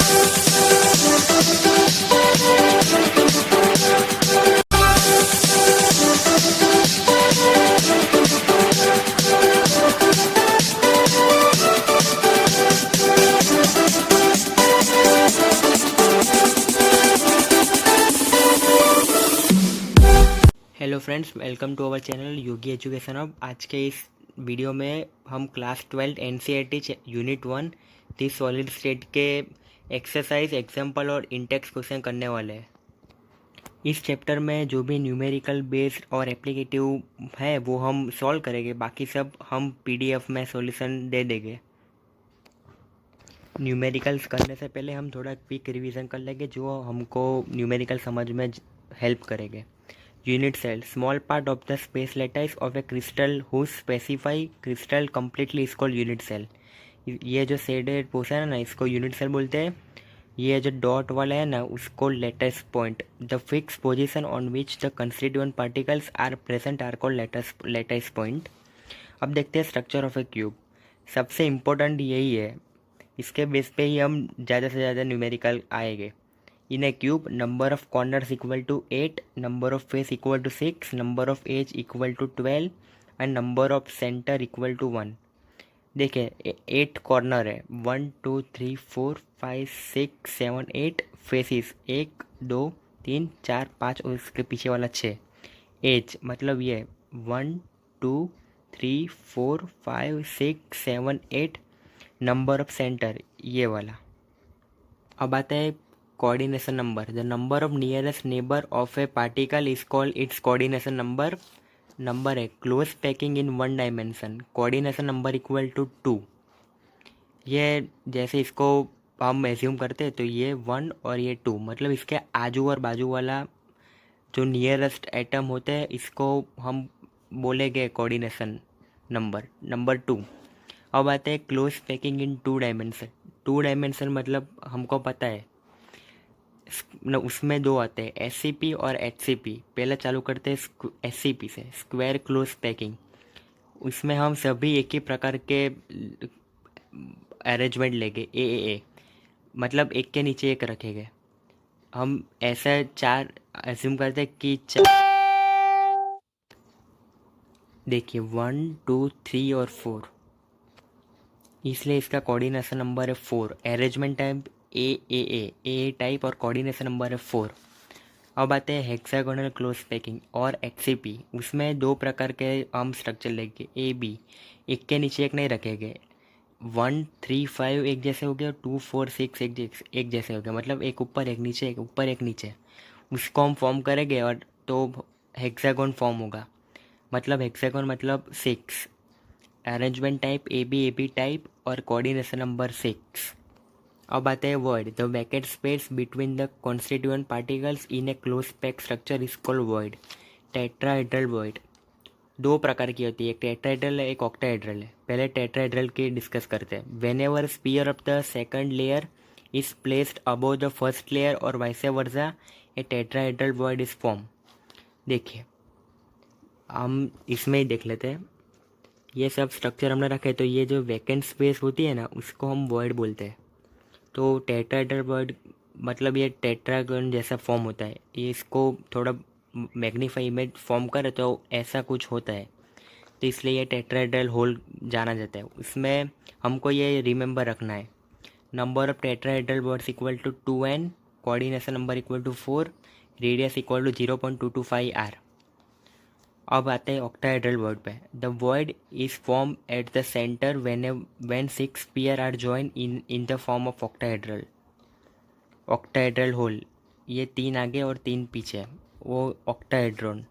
Hello friends, welcome to our channel Yogi education hub. आज के इस वीडियो में हम class 12 NCERT unit 1 the solid state के एक्सरसाइज, एग्जाम्पल और इंटेक्स क्वेश्चन करने वाले हैं। इस चैप्टर में जो भी न्यूमेरिकल बेस्ड और एप्लीकेटिव है वो हम सॉल्व करेंगे, बाकी सब हम पीडीएफ में सॉल्यूशन दे देंगे। न्यूमेरिकल्स करने से पहले हम थोड़ा क्विक रिवीजन कर लेंगे जो हमको न्यूमेरिकल समझ में हेल्प करेंगे। Unit cell, small part of the space lattice of a crystal whose specify crystal completely is called unit cell। ये जो शेडेड पोर्शन है ना, इसको यूनिट सेल बोलते हैं। ये जो डॉट वाला है ना, उसको lattice point. The fix position on which the constituent particles are present are called lattice point. अब देखते हैं स्ट्रक्चर ऑफ ए क्यूब। सबसे इम्पोर्टेंट यही है, इसके बेस पे ही हम ज़्यादा से ज़्यादा न्यूमेरिकल आएंगे। In a cube, number of corners equal to 8, number of face equal to 6, number of edge equal to 12 and number of center equal to 1। देखिए 8 कॉर्नर है, 1 2 3 4 5 6 7 8 फेसिस 1 2 3 4 5 और उसके पीछे वाला 6। एज मतलब ये 1 2 3 4 5 6 7 8। नंबर ऑफ सेंटर ये वाला। अब आता है coordination number. The number of nearest neighbour of a particle is called its coordination number. Number है close packing in one dimension, coordination number equal to 2। ये जैसे इसको हम एज्यूम करते हैं तो ये 1 और ये 2, मतलब इसके आजू और बाजू वाला जो नियरेस्ट एटम होते हैं इसको हम बोलेंगे कोऑर्डिनेशन नंबर 2। अब आते हैं क्लोज पैकिंग इन 2 डायमेंशन। 2 डायमेंशन मतलब हमको पता है उसमें 2 आते हैं, एससीपी और एचसीपी। पहले चालू करते हैं एससीपी से, स्क्वायर क्लोज पैकिंग। उसमें हम सभी एक ही प्रकार के अरेंजमेंट लेंगे, ए मतलब एक के नीचे एक रखेंगे। हम ऐसा 4 एज्यूम करते हैं कि देखिए 1 2 3 और 4, इसलिए इसका कोऑर्डिनेशन नंबर है 4। अरेंजमेंट टाइप ए टाइप और कोऑर्डिनेशन नंबर है 4। अब आते हैं हेक्सागोनल क्लोज पैकिंग और एक्सीपी। उसमें 2 प्रकार के हम स्ट्रक्चर लेंगे, ए बी, एक के नीचे एक नहीं रखेंगे। 1 3 5 एक जैसे हो गया, 2 4 6 एक जैसे हो गया, मतलब एक ऊपर एक नीचे, एक ऊपर एक नीचे। उसको हम फॉर्म करेंगे और तो हेक्सागोन फॉर्म होगा। मतलब हेक्सागोन मतलब 6। Arrangement type A B type और कोऑर्डिनेशन नंबर 6। अब आते हैं void. The vacant space between the constituent particles in a close pack structure is called void. Tetrahedral void 2 प्रकार की होती है, एक टेट्राहेड्रल है, एक ऑक्टाहेड्रल है। पहले टेट्राहेड्रल की डिस्कस करते हैं। Whenever sphere of the second layer is placed above the first layer और vice versa, a tetrahedral void is form. देखिए हम इसमें ही देख लेते हैं। ये सब स्ट्रक्चर हमने रखे, तो ये जो वैकेंट स्पेस होती है ना, उसको हम वॉइड बोलते हैं। तो टेट्राहेड्रल वॉइड मतलब ये टेट्रागोन जैसा फॉर्म होता है। ये इसको थोड़ा मैग्नीफाई इमेज फॉर्म करे तो ऐसा कुछ होता है, तो इसलिए ये टेट्राहेड्रल होल जाना जाता है। उसमें हमको ये रिमेंबर रखना है, number of tetrahedral voids equal to 2n, coordination number equal to 4, radius equal to 0.225 r। अब आते हैं ऑक्टाहेड्रल वॉइड पे। The void is form at the centre when 6 sphere are join in the form of octahedral hole. ये 3 आगे और 3 पीछे, वो octahedron.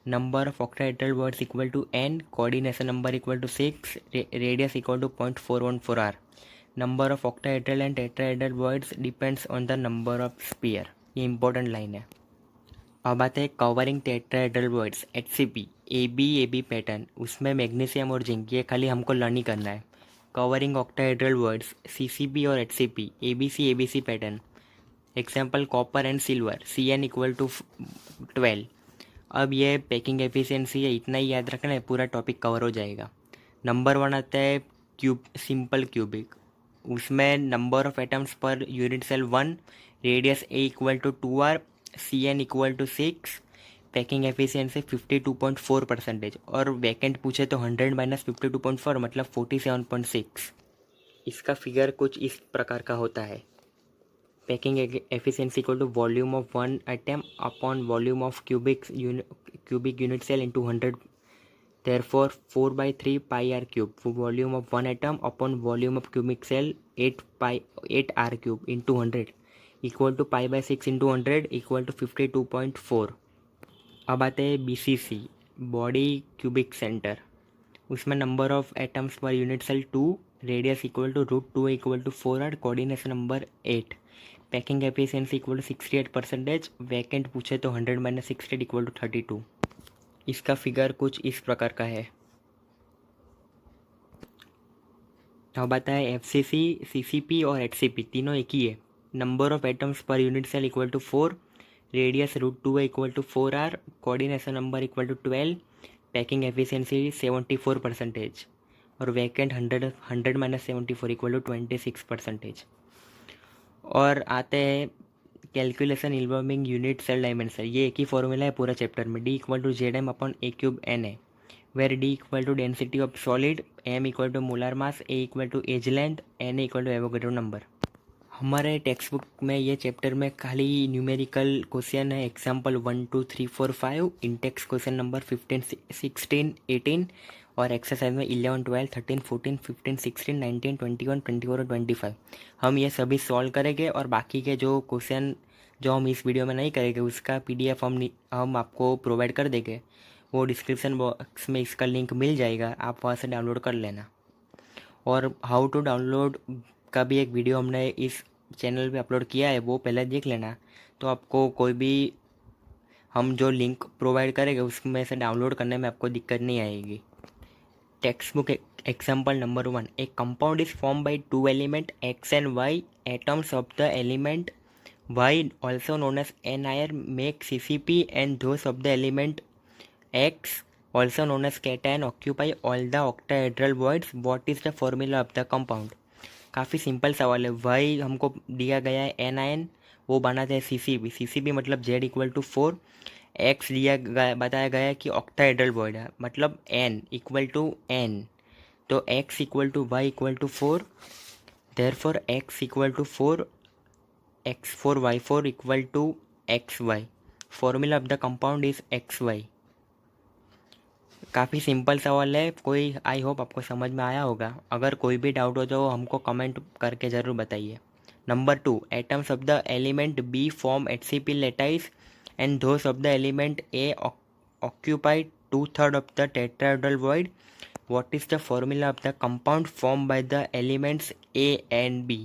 Number of octahedral voids equal to n, coordination number equal to 6, radius equal to 0.414 r। Number of octahedral and tetrahedral voids depends on the number of sphere. ये important line है। अब आते हैं covering tetrahedral voids, HCP, A B pattern. उसमें magnesium और zinc, ये खाली हमको लर्न ही करना है। कवरिंग ऑक्टाहेड्रल वॉइड्स, सीसीपी और HCP, ABC pattern. Example copper and silver, Cn equal to 12। अब ये पैकिंग एफिशिएंसी है, इतना ही याद रखना है, पूरा टॉपिक कवर हो जाएगा। नंबर 1 आता है क्यूब, सिंपल क्यूबिक। उसमें number of atoms per unit cell 1, radius A equal to 2r, CN equal to 6, packing efficiency 52.4%, और वैकेंट पूछे तो 100 माइनस 52.4 मतलब 47.6। इसका फिगर कुछ इस प्रकार का होता है। Packing efficiency equal to volume of one atom upon volume of cubic unit cell into 100, therefore 4/3 pi r cube for volume of one atom upon volume of cubic cell 8 r cube into 100 equal to pi by 6 into 100 equal to 52.4। अब आते हैं BCC, body cubic centre. उसमें number of atoms per unit cell 2, radius equal to √2 equal to 4r, coordination number 8, packing efficiency equal to 68%, vacant पूछे तो 100 minus 68 equal to 32। इसका figure कुछ इस प्रकार का है। अब बताए FCC, CCP और HCP तीनों एक ही है। Number of atoms per unit cell equal to 4, radius √2 equal to 4r, coordination number equal to 12, packing efficiency 74%, और वैकेंट 100 माइनस 74 इक्वल टू 26%। और आते हैं calculation involving unit cell dimension. ये एक ही फॉर्मूला है पूरा चैप्टर में, D equal to ZM upon A³ NA, where D equal to density of solid, M equal to molar mass, A equal to edge length, N equal to Avogadro number. हमारे textbook में ये chapter में खाली numerical question है, example 1 2 3 4 5, intext question number 15 16 18, और exercise में 11 12 13 14 15 16 19 21 24 और 25 हम ये सभी सॉल्व करेंगे। और बाकी के जो क्वेश्चन जो हम इस वीडियो में नहीं करेंगे उसका PDF हम आपको प्रोवाइड कर देंगे। वो डिस्क्रिप्शन बॉक्स में इसका लिंक मिल जाएगा, आप वहाँ से डाउनलोड कर लेना। और हाउ टू डाउनलोड का भी एक वीडियो हमने इस चैनल पे अपलोड किया है, वो पहले देख लेना, तो आपको कोई भी हम जो लिंक प्रोवाइड करेंगे उसमें से डाउनलोड करने में आपको दिक्कत नहीं आएगी। Text book example number 1, A compound is form by 2 element X and Y, atoms of the element Y also known as anion make CCP and those of the element X also known as cation occupy all the octahedral voids. What is the formula of the compound? काफ़ी सिंपल सवाल है। Y हमको दिया गया है anion, वो बनाते हैं CCP। CCP मतलब Z इक्वल टू 4, X बताया गया है कि ऑक्टाहेड्रल वॉइड है मतलब N इक्वल टू N, तो X equal to Y equal to 4, therefore X equal to 4, X4 Y4 equal to XY, formula of the compound is XY। काफ़ी सिंपल सवाल है, कोई आई होप आपको समझ में आया होगा। अगर कोई भी डाउट हो तो हमको कमेंट करके ज़रूर बताइए। Number 2, atoms of the element B form HCP lattice and those of the element A occupy 2/3 of the tetrahedral void. What is the formula of the compound formed by the elements A and B?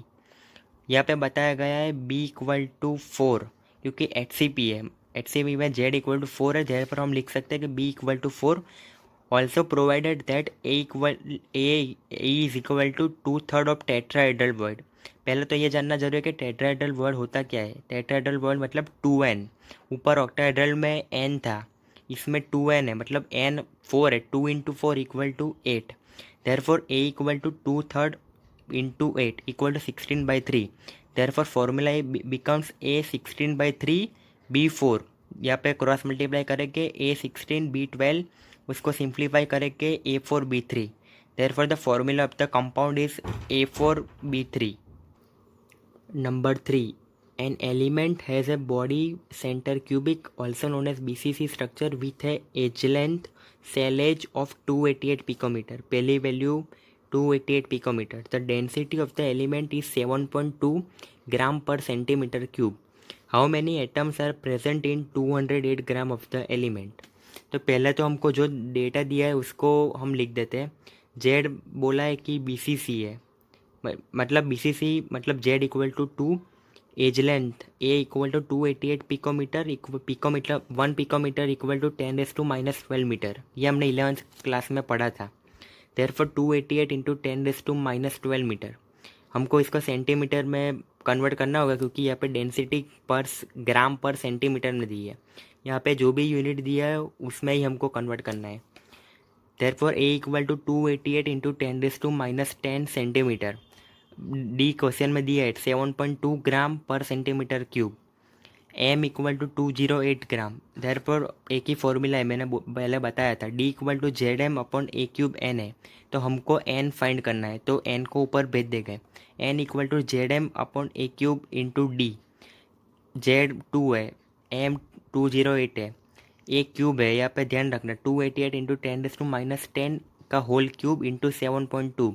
यहाँ पे बताया गया है B equal to 4, क्योंकि HCP है, HCP में Z equal to 4 है, जहाँ पर हम लिख सकते हैं कि B equal to 4, also provided that A is equal to 2/3 of tetrahedral void. पहले तो ये जानना जरूरी है कि टेट्राहेड्रल वर्ड होता क्या है। टेट्राहेड्रल वर्ड मतलब 2n, ऊपर ऑक्टाहेड्रल में n था, इसमें 2n है मतलब n 4 है, 2 into 4 equal to 8, therefore A equal to 2/3 into 8 equal to 16/3, therefore formula becomes A 16/3 B 4। यहाँ पे क्रॉस मल्टीप्लाई करेंगे A 16 B 12, उसको सिंप्लीफाई करेंगे A4 B 3, therefore the formula of the compound is A4 B 3। Number 3, an element has a body center cubic also known as BCC structure with a edge length cell edge of 288 picometer. पहली value 288 picometer. The density of the element is 7.2 gram per centimeter cube. How many atoms are present in 208 gram of the element? तो पहले तो हमको जो data दिया है उसको हम लिख देते हैं। Z बोला है कि BCC है, मतलब BCC मतलब Z equal to 2, edge length A equal to 288 picometre, picometre 1 picometre equal to 10⁻⁻12 metre, ये हमने 11th क्लास में पढ़ा था। Therefore 288 into 10⁻12 metre. हमको इसको सेंटीमीटर में कन्वर्ट करना होगा क्योंकि यहाँ पे डेंसिटी पर ग्राम पर सेंटीमीटर में दी है, यहाँ पे जो भी यूनिट दिया है उसमें ही हमको कन्वर्ट करना है। Therefore A equal to 288 into 10⁻10 centimetre, D question में दिया है 7.2 gram per centimetre cube, M equal to 208 gram. There पर एक ही फॉर्मूला है, मैंने पहले बताया था, D equal to Z M upon A cube N है। तो हमको एन फाइंड करना है, तो एन को ऊपर भेज देंगे। N equal to Z M upon A cube into D, Z 2 है, एम 208 है, ए क्यूब है, यहाँ पे ध्यान रखना 288 इंटू 10⁻10 का होल क्यूब इंटू 7.2।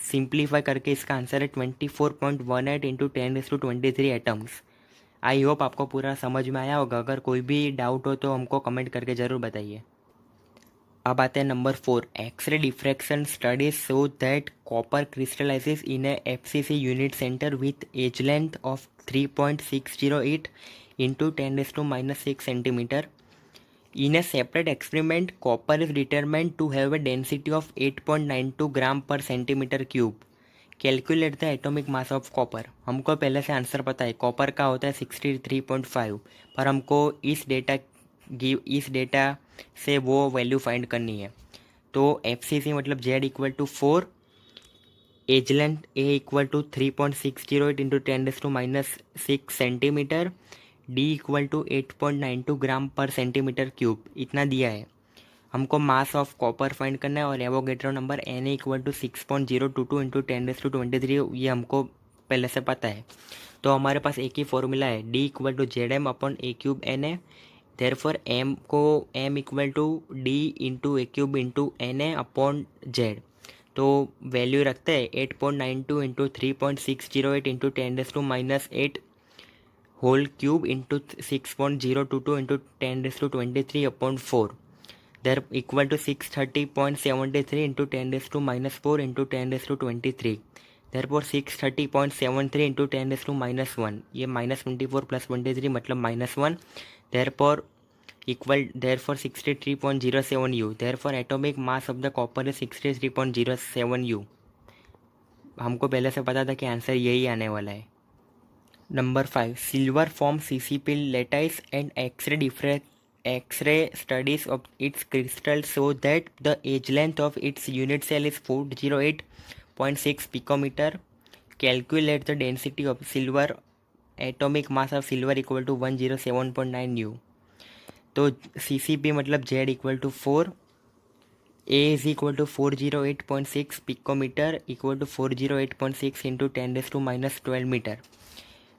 सिंप्लीफाई करके इसका आंसर है 24.18 इंटू 10⁻23 एटम्स। आई होप आपको पूरा समझ में आया होगा। अगर कोई भी डाउट हो तो हमको कमेंट करके ज़रूर बताइए। अब आते हैं number 4, X ray diffraction studies show that copper crystallises in a FCC unit centre with edge length of 3.608 into 10⁻6 centimetre. In a separate experiment, copper is determined to have a density of 8.92 gram per centimetre cube. Calculate the atomic mass of copper. हमको पहले से answer पता है, copper का होता है 63.5, पर हमको इस डेटा से वो वैल्यू फाइंड करनी है। तो एफसीसी मतलब Z equal to 4, edge length A equal to 3.608 into 10⁻6 centimetre, D equal to 8.92 gram per centimetre cube, इतना दिया है। हमको मास ऑफ कॉपर फाइंड करना है और Avogadro number N equal to 6.022 into 10⁻23, ये हमको पहले से पता है। तो हमारे पास एक ही फॉर्मूला है, D equal to Z M upon A cube N है। देयरफॉर एम को M equal to D into A cube into N है अपॉन जेड। तो वैल्यू रखते हैं 8.92 into 3.608 into 10⁻8 whole cube into 6.022 into 10⁻23 upon 4, there equal to 630.73 into 10⁻4 into 10⁻23। Therefore 630.73 into 10⁻1, ये -24 plus 23 मतलब -1। Therefore 63.07 you. Therefore atomic mass of the copper is 63.07 you. हमको पहले से पता था कि आंसर यही आने वाला है। Number 5, silver form CCP lattice and X ray studies of its crystal show that the edge length of its unit cell is 408.6 picometre. Calculate the density of silver, atomic mass of silver equal to 107.9 U. तो CCP मतलब Z equal to 4, A is equal to 408.6 picometre equal to 408.6 into 10⁻12 metre.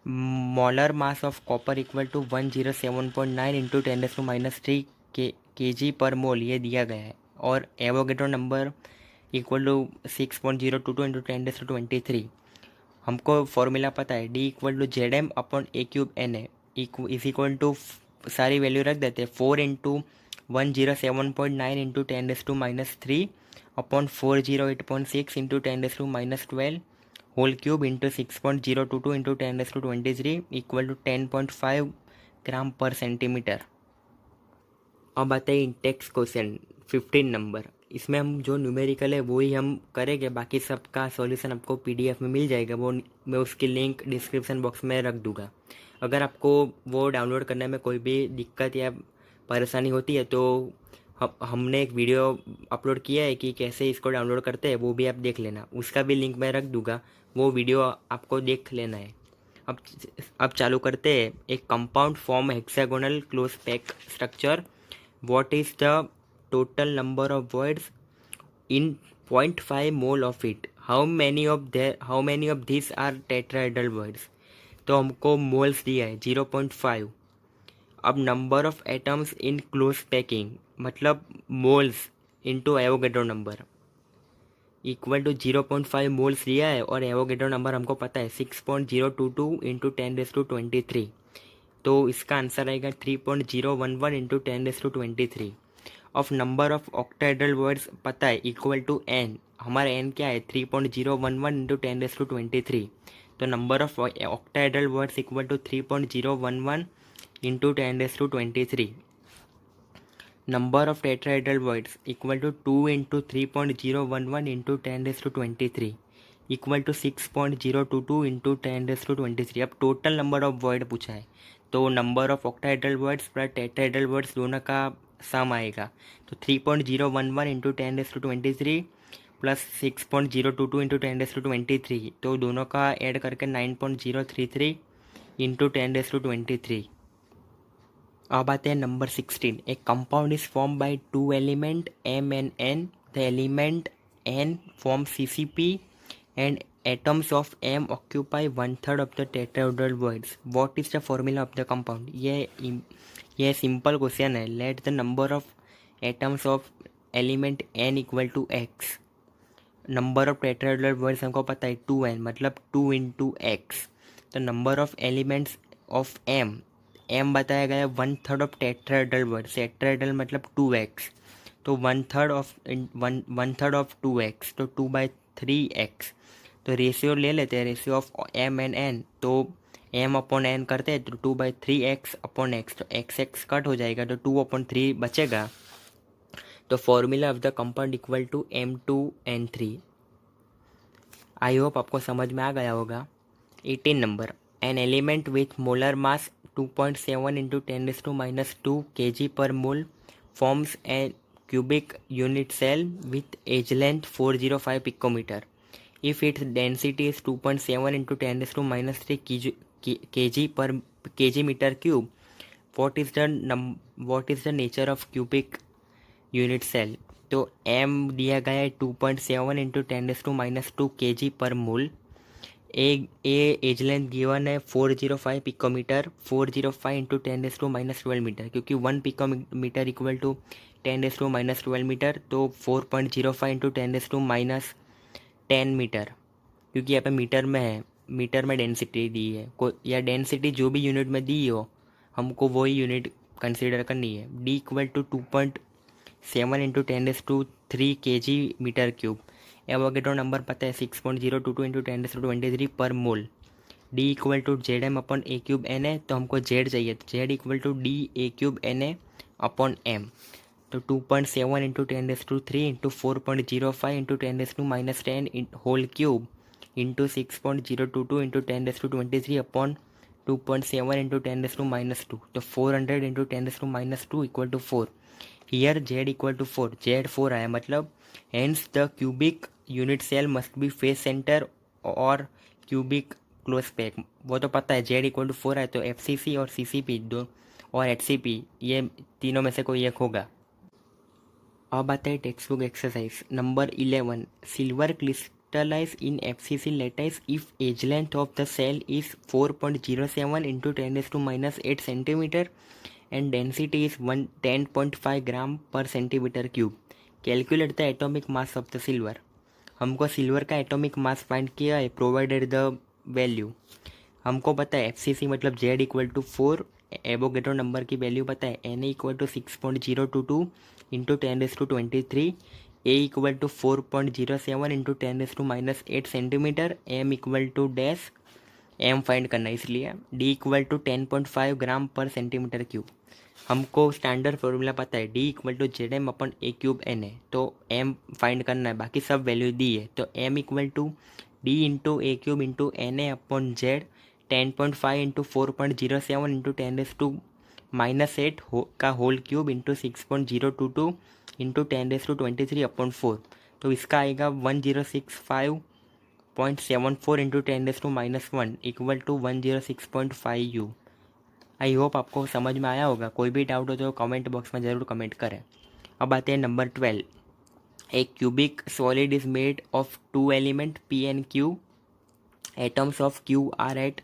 Molar mass of copper equal to 107.9 into 10⁻3 kg पर mole, ये दिया गया है। और Avogadro number equal to 6.022 into 10⁻23। हमको formula पता है, D equal to Z M upon A cube N है, इज इक्वल टू सारी वैल्यू रख देते हैं 4 into 107.9 into 10⁻3 upon 408.6 into 10⁻12 whole cube into 6.022 into 10⁻23 equal to 10.5 gram per centimetre. अब आते हैं इंटेक्स क्वेश्चन 15 नंबर। इसमें हम जो न्यूमेरिकल है वो ही हम करेंगे, बाकी सबका सॉल्यूशन आपको PDF में मिल जाएगा, वो मैं उसकी लिंक डिस्क्रिप्शन बॉक्स में रख दूंगा। अगर आपको वो डाउनलोड करने में कोई भी दिक्कत या परेशानी होती है तो हमने एक वीडियो अपलोड किया है कि कैसे इसको डाउनलोड करते हैं, वो भी आप देख लेना, उसका भी लिंक मैं रख दूंगा, वो वीडियो आपको देख लेना है। अब चालू करते हैं। एक compound form hexagonal close pack structure. What is the total number of voids in 0.5 mole of it? How many of this are tetrahedral voids? तो हमको मोल्स दिया है 0.5। अब number of atoms in close packing मतलब moles into Avogadro number equal to 0.5 moles दिया है, और Avogadro number हमको पता है 6.022 इंटू 10⁻23। तो इसका आंसर आएगा 3.011 into 10⁻23। Of number of octahedral voids पता है इक्वल टू n, हमारा n क्या है 3.011 इंटू 10⁻23। तो number of octahedral voids equal to 3.011 into 10⁻23। Number of tetrahedral voids equal to 2 into 3.011 into 10⁻23 equal to 6.022 into 10⁻23। अब टोटल नंबर ऑफ वर्ड पूछा है, तो number of octahedral voids plus tetrahedral voids दोनों का सम आएगा। तो 3.011 इंटू 10⁻23 प्लस 6.022 इंटू 10⁻23, तो दोनों का ऐड करके 9.033 इंटू 10⁻23। अब आते हैं number 16। A compound is form by two element M and N. The element N form CCP and atoms of M occupy 1/3 of the tetrahedral voids. What is the formula of the compound? ये simple question है। Let the number of atoms of element N equal to X। Number of tetrahedral voids हमको पता है 2N, मतलब 2 into X. तो number of elements of M बताया गया है 1/3 ऑफ टेट्राहेड्रल वर्ड्स। टेट्राहेड्रल मतलब 2x, तो 1/3 ऑफ 2x, तो 2/3x। तो रेशियो ले लेते हैं, ratio of M and N, तो M अपॉन N करते हैं तो 2/3x अपॉन x, तो x कट हो जाएगा तो 2/3 बचेगा। तो formula of the compound equal to M2N3। I hope आपको समझ में आ गया होगा। 18 number. An element with molar mass 2.7 into 10⁻² kg per mole forms a cubic unit cell with edge length 405 picometer. If its density is 2.7 into 10⁻³ kg per kg meter cube, what is the nature of cubic unit cell? तो M दिया गया है 2.7 into 10⁻² kg per mole. Edge length given है 405 picometre, 405 into 10⁻12 metre, क्योंकि 1 picometre equal to 10⁻12 metre, तो 4.05 into 10⁻10 metre, क्योंकि यहाँ पे मीटर में है, मीटर में डेंसिटी दी है या डेंसिटी जो भी यूनिट में दी हो हमको वही यूनिट कंसीडर करनी है। D equal to 2.7 into 10⁻³ kg metre cube. Avogadro number पता है 6.022 into 10⁻23 per mole. D equal to ZM upon A³ Na, तो हमको Z चाहिए, तो Z equal to DA³ Na upon M। तो 2.7 into 10⁻³ into 4.05 into 10⁻10 whole cube into 6.022 into 10⁻23 upon 2.7 into 10⁻², तो 400 into 10⁻² equal to 4। Here Z equal to 4, Z 4 आया, मतलब hence the cubic unit cell must be face centre और cubic close pack. वो तो पता है, Z equal to 4 है, तो FCC और CCP दो और HCP ये तीनों में से कोई एक होगा। अब आता है text book exercise number 11। Silver crystallise in FCC lattice if edge length of the cell is 4.07 into 10⁻8 centimetre and density is 10.5 gram per centimetre cube. Calculate the atomic mass of the silver. हमको silver का atomic mass find किया है, provided the value. हमको पता है FCC मतलब Z equal to 4, Avogadro number की value पता है Na equal to 6.022 into 10⁻23, A equal to 4.07 into 10⁻8 centimetre, M equal to dash, M find करना है इसलिए D equal to 10.5 gram per centimetre cube. हमको स्टैंडर्ड फॉर्मूला पता है D equal to ZM upon A³ Na, तो M find करना है, बाकी सब वैल्यू दी है, तो M equal to D into A³ into Na upon Z 10.5 into 4.07 into 10⁻8 का whole cube into 6.022 into 10⁻23 upon 4, तो इसका आएगा 1065.74 into 10⁻1 equal to 106.5 U। I hope आपको समझ में आया होगा। कोई भी डाउट हो तो कमेंट बॉक्स में ज़रूर कमेंट करें। अब आते हैं number 12। A cubic solid is made of two element P and Q. Atoms of Q are at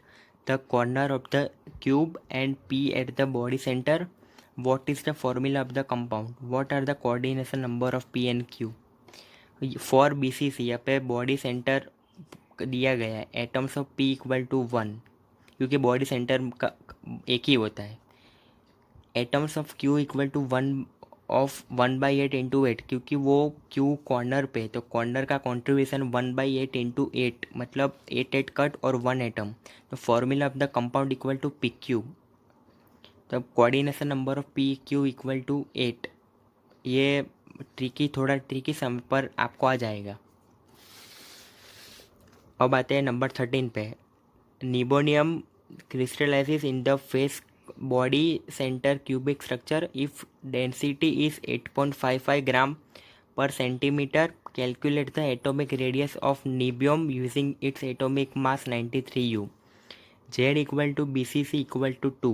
the corner of the cube and P at the body center. What is the formula of the compound? What are the coordination number of P and Q? For BCC यहाँ पे body centre दिया गया है, atoms of P equal to 1, क्योंकि body centre का एक ही होता है। Atoms of Q equal to 1/8 into 8, क्योंकि वो Q कॉर्नर पे, तो कॉर्नर का कॉन्ट्रीब्यूशन 1/8 इंटू 8, मतलब 8 कट और 1 एटम। तो formula of the compound equal to PQ। तो coordination number of PQ equal to 8। ये थोड़ा ट्रिकी समय पर आपको आ जाएगा। अब आते हैं नंबर 13 पे। Niobium crystallises in the face body centre cubic structure if density is 8.55 gram per centimetre calculate the atomic radius of niobium using its atomic mass 93U। Z equal to B C C equal to 2,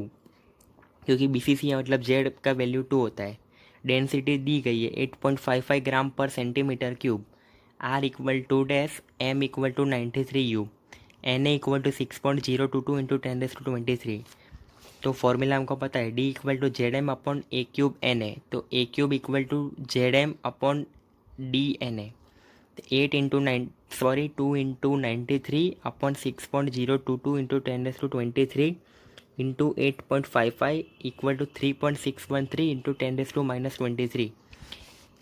क्योंकि B C सी है मतलब Z का value 2 होता है। Density दी गई है 8.55 gram per centimetre cube. R equal to dash, M equal to 93U, N A equal to 6.022 into 10⁻23। तो formula हमको पता है, D equal to Z M upon A cube N A, तो A cube equal to Z M upon D N A. 2 into 93 upon 6.022 into 10⁻23 into 8.55 equal to 3.613 into 10⁻23।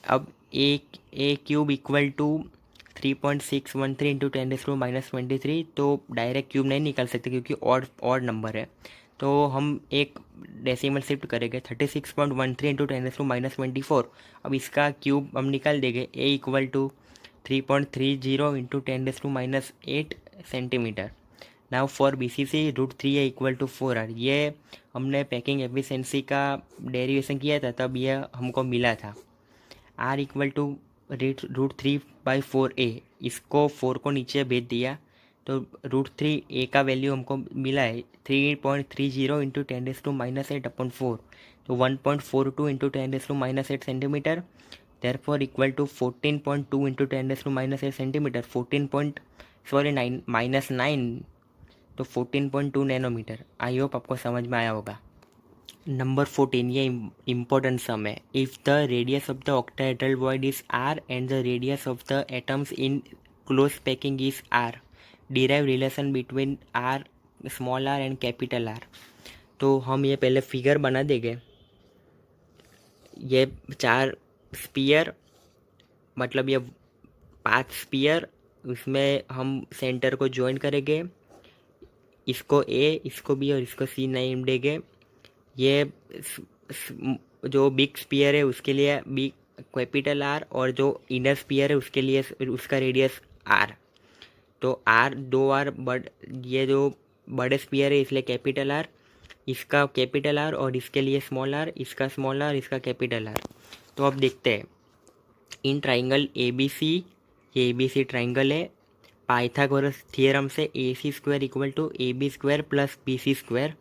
अब A cube equal to 3.613 into 10⁻23, तो direct cube नहीं निकाल सकते क्योंकि odd number है, तो हम एक डेसिमल शिफ्ट करेंगे 36.13 इंटू 10⁻24। अब इसका क्यूब हम निकाल देंगे, A equal to 3.30 into 10⁻8 centimetre. Now for B C C √3 equal to 4R। ये हमने पैकिंग एफिशिएंसी का डेरिवेशन किया था तब यह हमको मिला था। आर इक्वल टू √3/4A, इसको 4 को नीचे भेज दिया तो √3A का वैल्यू हमको मिला है 3.30 इंटू 10⁻8 अपॉन 4, तो 1.42 into 10⁻8 centimetre. Therefore equal to 14.2 into 10⁻8 centimetre, 9, तो 14.2 नैनोमीटर। आई होप आपको समझ में आया होगा। नंबर 14, ये इम्पोर्टेंट सम है। If the radius of the octahedral void is R and the radius of the atoms in close packing is R, derive relation between R, small R and capital R. तो हम ये पहले figure बना देंगे। ये 4 spear, मतलब ये 5 spear, उसमें हम सेंटर को ज्वाइन करेंगे, इसको ए, इसको बी और इसको सी नेम देंगे। ये जो बिग स्पीयर है उसके लिए बी कैपिटल आर, और जो इनर स्पीयर है उसके लिए उसका रेडियस आर। तो आर 2R ये जो बड़े स्पीयर है इसलिए कैपिटल आर, इसका कैपिटल आर, और इसके लिए स्मॉल आर, इसका स्मॉल आर, इसका कैपिटल आर। तो अब देखते हैं in triangle A B C, ये ए बी सी ट्राइंगल है, पाइथागोरस थ्योरम से AC² equal to AB² plus BC square.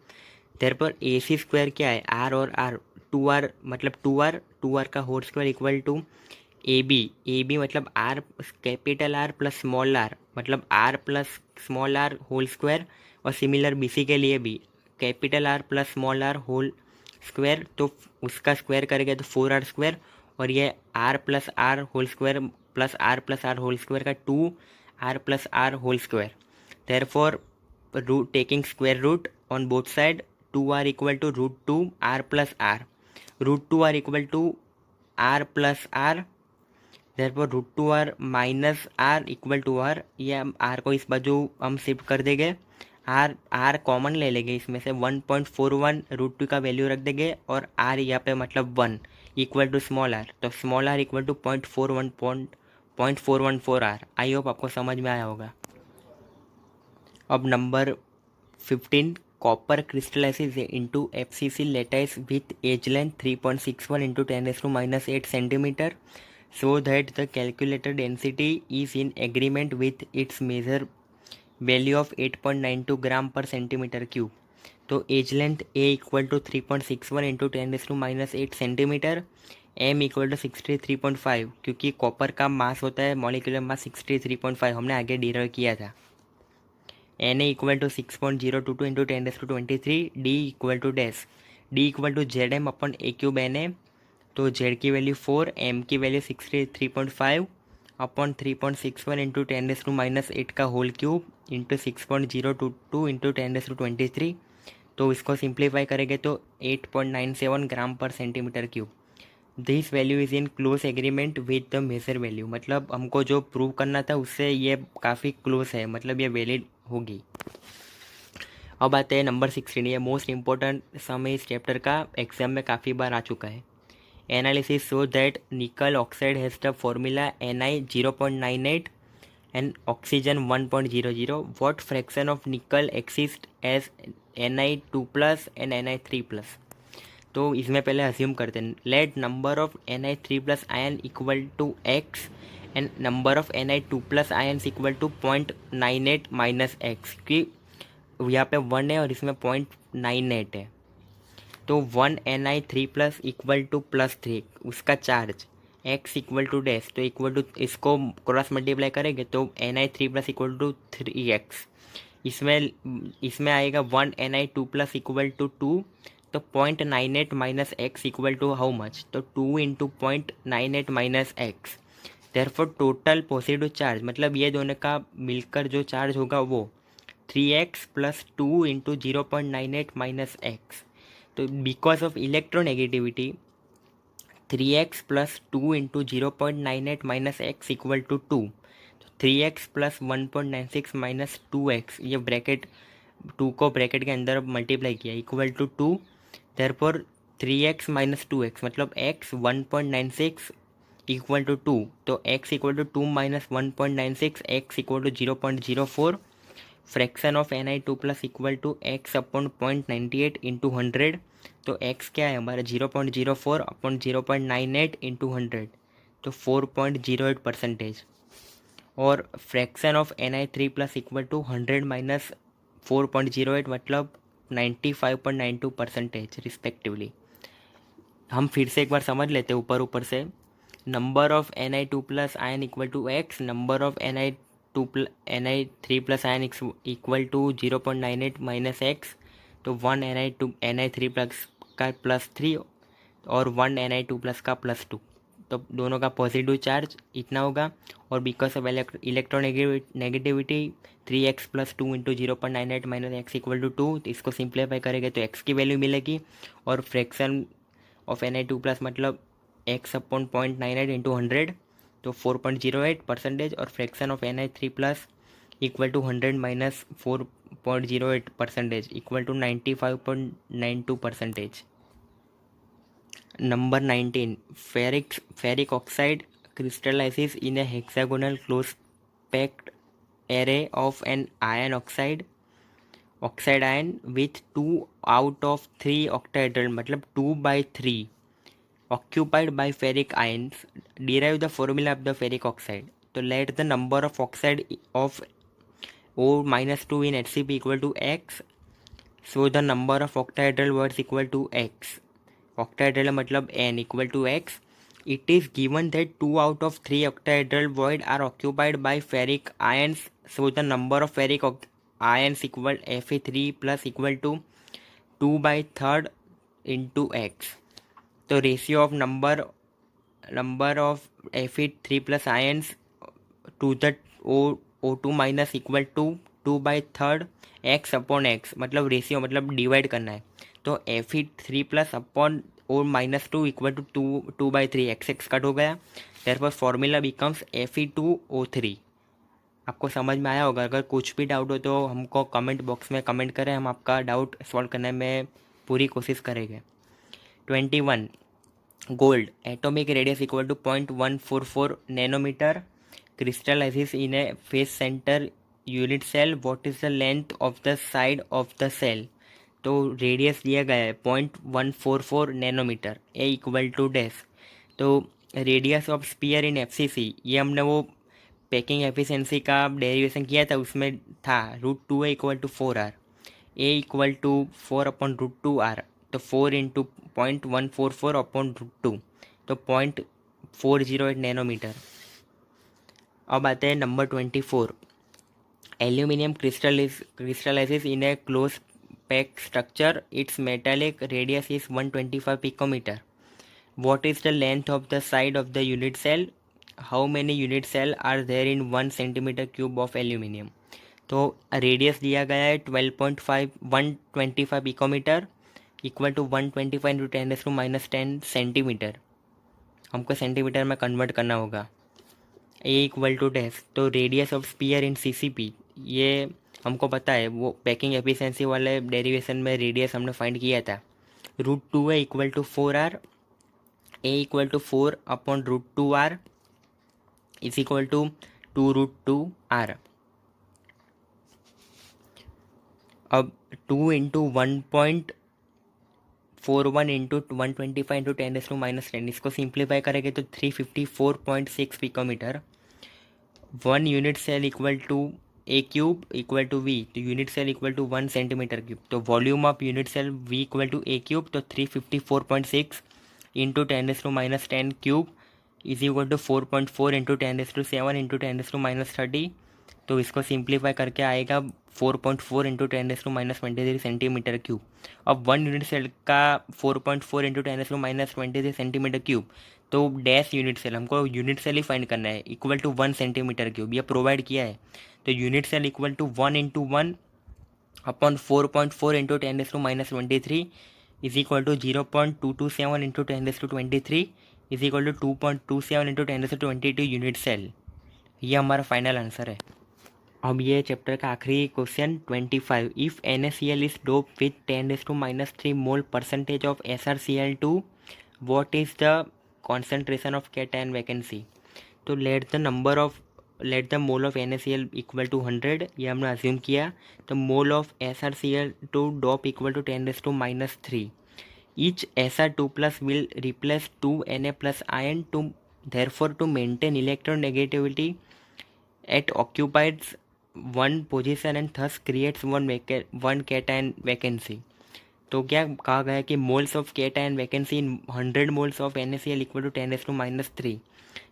Therefore AC square क्या है, आर और आर, 2R मतलब 2R का whole square equal to AB मतलब R capital R plus small R, मतलब R plus small R whole square. और similar BC के लिए भी capital R plus small R whole square, तो उसका स्क्वायर करेंगे तो 4R स्क्वायर, और ये R plus R whole square plus R whole square का 2R plus R whole square. Therefore root taking square root on both side, 2R equal to √2R plus R, √2R equal to R plus R. Therefore √2R minus R equal to R, ये R को इस बाजू हम shift कर देंगे, are common ले लेंगे, इसमें से 1.41 √2 का वैल्यू रख देंगे, और आर यहाँ पे मतलब 1 इक्वल टू स्मॉल आर, तो small R equal to 0.414 R. I hope आपको समझ में आया होगा। अब number 15, copper crystallises into FCC lattice with edge length 3.61 into 10⁻8 centimetre, so that the calculated density is in agreement with its measure value of 8.92 gram per centimetre cube. तो edge length A equal to 3.61 into 10⁻8 centimetre, M equal to 63.5, क्योंकि copper का मास होता है molecular mass 63.5, हमने आगे derive किया था। Na equal to 6.022 into 10⁻23, D equal to dash, D equal to ZM upon A cube Na, तो Z की वैल्यू 4, M की वैल्यू 63.5 अपॉन 3.61 इंटू 10⁻8 का होल क्यूब इंटू 6.022 इंटू 10⁻23, तो इसको सिंप्लीफाई करेंगे तो 8.97 gram per centimetre cube. This value is in close agreement with the measure value, मतलब हमको जो प्रूव करना था उससे ये काफ़ी क्लोज है, मतलब ये वैलिड होगी। अब आते हैं नंबर 16, ये मोस्ट इम्पोर्टेंट सम इस चैप्टर का, एग्जाम में काफ़ी बार आ चुका है। Analysis shows that nickel oxide has the formula Ni 0.98 and oxygen 1.00. What fraction of nickel exists as Ni2 plus and Ni3 plus? तो इसमें पहले अज्यूम करते हैं, let number of Ni3 plus ion equal to X and number of Ni2+ ions equal to 0.98 minus X, कि यहाँ पे 1 है और इसमें 0.98 है। तो 1Ni3+ इक्वल टू +3 उसका charge x equal to dash, तो इक्वल टू इसको क्रॉस मल्टीप्लाई करेंगे तो Ni3+ इक्वल टू 3x। इसमें इसमें आएगा 1Ni2+ इक्वल टू 2, तो 0.98 minus x equal to how much, तो 2 into 0.98 minus x. Therefore total positive charge, मतलब ये दोनों का मिलकर जो चार्ज होगा वो 3x plus 2 into 0.98 minus x. तो because of electronegativity 3x plus 2 into 0.98 minus x equal to 2। तो 3x प्लस 1.96 माइनस 2x, ये ब्रैकेट 2 को ब्रैकेट के अंदर मल्टीप्लाई किया equal to 2। Therefore 3x minus 2x मतलब x 1.96 इक्वल टू 2, तो x equal to 2 minus 1.96, x equal to 0.04। Fraction of Ni2+ equal to x upon 0.98 into 100, तो x क्या है हमारा 0.04 अपॉन 0.98 इंटू 100, तो 4.08%। और fraction of Ni3+ equal to 100 minus 4.08 मतलब 95.92% respectively. हम फिर से एक बार समझ लेते हैं ऊपर ऊपर से। Number of Ni2+ ion equal to x, number of Ni3+ ion equal to 0.98 minus x, तो 1 Ni3+ का +3 और 1 Ni2+ का +2, तो दोनों का पॉजिटिव चार्ज इतना होगा। और because of electronegativity 3x plus 2 into 0.98 minus x equal to 2, तो इसको सिंप्लीफाई करेंगे तो x की वैल्यू मिलेगी। और फ्रैक्शन ऑफ Ni2+ मतलब x अपॉन 0.98 इंटू 100, तो 4.08%। और fraction of Ni3+ equal to 100 minus 4.08% equal to 95.92%। Number 19. Ferric oxide crystallizes in a hexagonal close packed array of an iron oxide ion with 2 out of 3 octahedral मतलब 2/3 occupied by ferric ions. Derive the formula of the ferric oxide. तो let the number of oxide of O-2 in HCl equal to x. So the number of octahedral bonds equal to x. Octahedral मतलब n equal to x. It is given that 2 out of 3 octahedral void are occupied by ferric ions. So the number of ferric ions equal Fe3 plus equal to 2/3 into x. तो ratio of number of Fe3 plus ions to the O2 minus equal to 2/3 x upon x, मतलब ratio मतलब divide करना है। तो Fe3+ upon O-2 equal to 2/3 x cut हो गया। Therefore formula becomes Fe2O3। आपको समझ में आया होगा। अगर कुछ भी डाउट हो तो हमको कमेंट बॉक्स में कमेंट करें, हम आपका डाउट सॉल्व करने में पूरी कोशिश करेंगे। 21. Gold atomic radius equal to 0.144 nanometer, crystallizes in a face center unit cell. What is the length of the side of the cell? तो रेडियस दिया गया है 0.144 nanometre, A equal to dash. तो radius of sphere in FCC, ये हमने वो packing efficiency का derivation किया था, उसमें था √2 A equal to 4r, A equal to 4 upon √2r, तो 4 इंटू 0.144 अपॉन √2, तो 0.408 नैनोमीटर। अब आते हैं number 24. Aluminium crystallizes in a close packed structure. Its metallic radius is 125 picometer. What is the length of the side of the unit cell? How many unit cell are there in 1 centimeter cube of aluminium? तो radius दिया गया है 125 picometre equal to 125 into 10⁻⁻10 centimetre. हमको centimetre में convert करना होगा। A equal to dash, तो radius of sphere in CCP, ये हमको पता है, वो पैकिंग एफिशिएंसी वाले डेरिवेशन में रेडियस हमने फाइंड किया था। √2 है equal to 4r, A equal to 4 upon √2r is equal to 2√2r। अब 2 इंटू 1.41 इंटू 125 इंटू 10⁻⁻10, इसको सिंप्लीफाई करेंगे तो 354.6 picometre. 1 unit cell equal to A cube equal to V, तो unit cell equal to 1 centimetre cube, तो volume of unit cell V equal to A cube, तो 354.6 into 10⁻10 cube is equal to 4.4 into 10⁻7 into 10⁻30। तो इसको simplify करके आएगा 4.4 into 10⁻23 centimetre cube. अब 1 unit cell का 4.4 into 10⁻23 centimetre cube, तो dash unit cell, हमको यूनिट सेल ही फाइंड करना है, इक्वल टू 1 सेंटीमीटर क्यूब, यह प्रोवाइड किया है। तो unit cell equal to 1 into 1 upon 4.4 into 10⁻23 is equal to 0.227 into 10⁻23 is equal to 2.27 into 10⁻22 unit cell. ये हमारा फाइनल आंसर है। अब ये चैप्टर का आखिरी question 25, if NaCl is dope with 10⁻³ mole percentage of SrCl2, what is the concentration of cation vacancy. तो let the mole of NaCl equal to 100, ये हमने अज्यूम किया। तो mole of SrCl2 dope equal to 10⁻³ each Sr2 plus will replace 2 Na plus ion to therefore to maintain electronegativity at occupies one position and thus creates one cation vacancy। तो क्या कहा गया कि moles of cation vacancy in 100 moles of NaCl equal to 10⁻³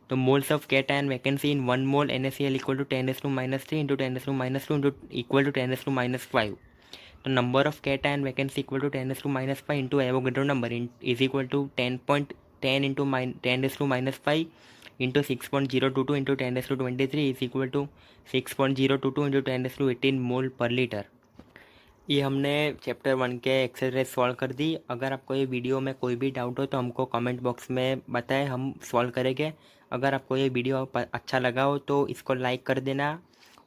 तो moles of cation vacancy in 1 mole NaCl equal to 10⁻³ into 10⁻² into equal to 10⁻5। तो number of cation vacancy equal to 10⁻5 into Avogadro number is equal to 10 into 10⁻5 into 6.022 into 10⁻23 is equal to 6.022 into 10⁻18 mole per litre. ये हमने chapter 1 के exercise solve कर दी। अगर आपको ये video में कोई भी डाउट हो तो हमको कमेंट बॉक्स में बताएं, हम सॉल्व करेंगे। अगर आपको ये वीडियो अच्छा लगा हो तो इसको लाइक कर देना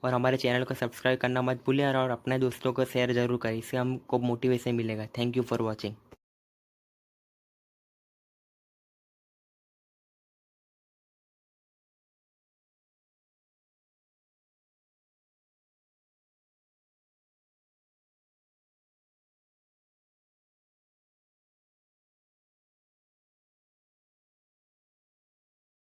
और हमारे चैनल को सब्सक्राइब करना मत भूलिए और अपने दोस्तों को शेयर ज़रूर करें, इससे हमको मोटिवेशन मिलेगा। Thank you for watching.